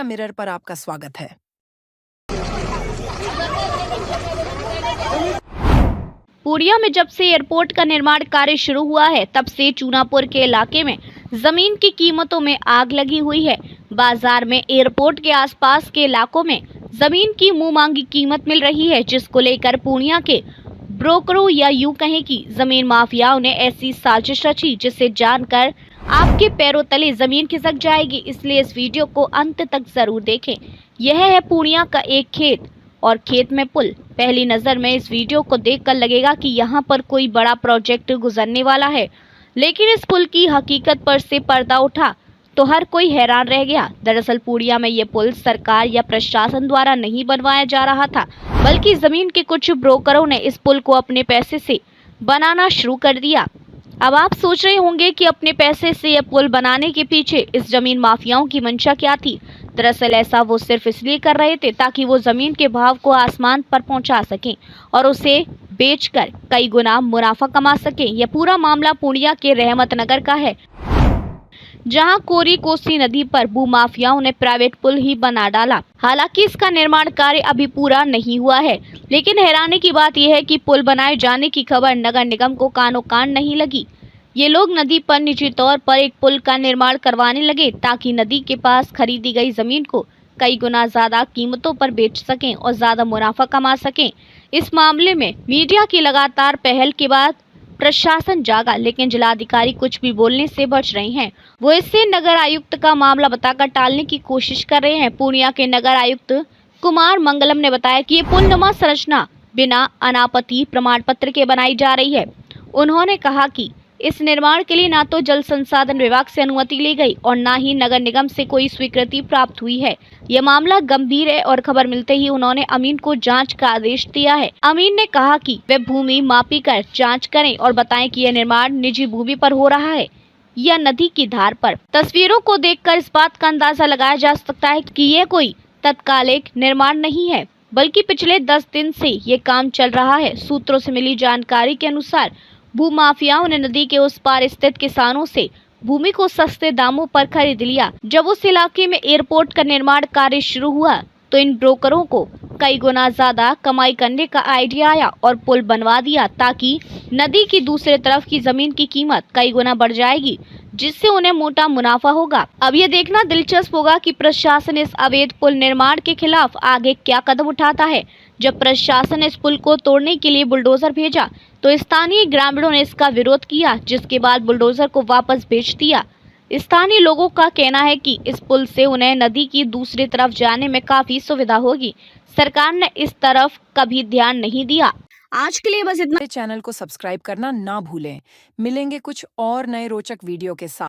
Purnia mirror पर आपका स्वागत है। पूर्णिया में जब से एयरपोर्ट का निर्माण कार्य शुरू हुआ है, तब से चूनापुर के इलाके में जमीन की कीमतों में आग लगी हुई है। बाजार में एयरपोर्ट के आसपास के इलाकों में जमीन की मुंह मांगी कीमत मिल रही है, जिसको लेकर पूर्णिया के ब्रोकरों या यूं कहें कि जमीन माफियाओं ने ऐसी साजिश रची जिसे जानकर आपके पैरों तले जमीन खिसक जाएगी। इसलिए इस वीडियो को अंत तक जरूर देखें। यह है पूर्णिया का एक खेत और खेत में पुल। पहली नजर में इस वीडियो को देखकर लगेगा कि यहाँ पर कोई बड़ा प्रोजेक्ट गुजरने वाला है, लेकिन इस पुल की हकीकत पर से पर्दा उठा तो हर कोई हैरान रह गया। दरअसल पूर्णिया में ये पुल सरकार या प्रशासन द्वारा नहीं बनवाया जा रहा था, बल्कि जमीन के कुछ ब्रोकरों ने इस पुल को अपने पैसे से बनाना शुरू कर दिया। अब आप सोच रहे होंगे कि अपने पैसे से यह पुल बनाने के पीछे इस जमीन माफियाओं की मंशा क्या थी। दरअसल ऐसा वो सिर्फ इसलिए कर रहे थे ताकि वो जमीन के भाव को आसमान पर पहुंचा सकें और उसे बेचकर कई गुना मुनाफा कमा सकें। यह पूरा मामला पूर्णिया के रहमत नगर का है, जहां कोरी कोसी नदी पर भूमाफियाओं ने प्राइवेट पुल ही बना डाला। हालांकि इसका निर्माण कार्य अभी पूरा नहीं हुआ है, लेकिन हैरानी की बात यह है कि पुल बनाए जाने की खबर नगर निगम को कानो कान नहीं लगी। ये लोग नदी पर निजी तौर पर एक पुल का निर्माण करवाने लगे ताकि नदी के पास खरीदी गई जमीन को कई गुना ज्यादा कीमतों पर बेच सकें और ज्यादा मुनाफा कमा सकें। इस मामले में मीडिया की लगातार पहल के बाद प्रशासन जागा, लेकिन जिलाधिकारी कुछ भी बोलने से बच रहे हैं। वो इससे नगर आयुक्त का मामला बताकर टालने की कोशिश कर रहे हैं। पूर्णिया के नगर आयुक्त कुमार मंगलम ने बताया कि ये पुलनुमा संरचना बिना अनापत्ति प्रमाण पत्र के बनाई जा रही है। उन्होंने कहा कि इस निर्माण के लिए ना तो जल संसाधन विभाग से अनुमति ली गई और ना ही नगर निगम से कोई स्वीकृति प्राप्त हुई है। यह मामला गंभीर है और खबर मिलते ही उन्होंने अमीन को जांच का आदेश दिया है। अमीन ने कहा कि वे भूमि मापी कर जांच करें और बताएं कि यह निर्माण निजी भूमि पर हो रहा है या नदी की धार पर। तस्वीरों को देखकर इस बात का अंदाजा लगाया जा सकता है कि यह कोई तत्कालिक निर्माण नहीं है, बल्कि पिछले 10 दिन से ये काम चल रहा है। सूत्रों से मिली जानकारी के अनुसार भूमाफियाओं ने नदी के उस पार स्थित किसानों से भूमि को सस्ते दामों पर खरीद लिया। जब उस इलाके में एयरपोर्ट का निर्माण कार्य शुरू हुआ तो इन ब्रोकरों को कई गुना ज्यादा कमाई करने का आइडिया आया और पुल बनवा दिया ताकि नदी की दूसरे तरफ की जमीन की कीमत कई गुना बढ़ जाएगी, जिससे उन्हें मोटा मुनाफा होगा। अब ये देखना दिलचस्प होगा कि प्रशासन इस अवैध पुल निर्माण के खिलाफ आगे क्या कदम उठाता है। जब प्रशासन ने इस पुल को तोड़ने के लिए बुलडोजर भेजा तो स्थानीय ग्रामीणों ने इसका विरोध किया, जिसके बाद बुलडोजर को वापस भेज दिया। स्थानीय लोगों का कहना है कि इस पुल से उन्हें नदी की दूसरी तरफ जाने में काफी सुविधा होगी। सरकार ने इस तरफ कभी ध्यान नहीं दिया। आज के लिए बस इतना। चैनल को सब्सक्राइब करना ना भूलें। मिलेंगे कुछ और नए रोचक वीडियो के साथ।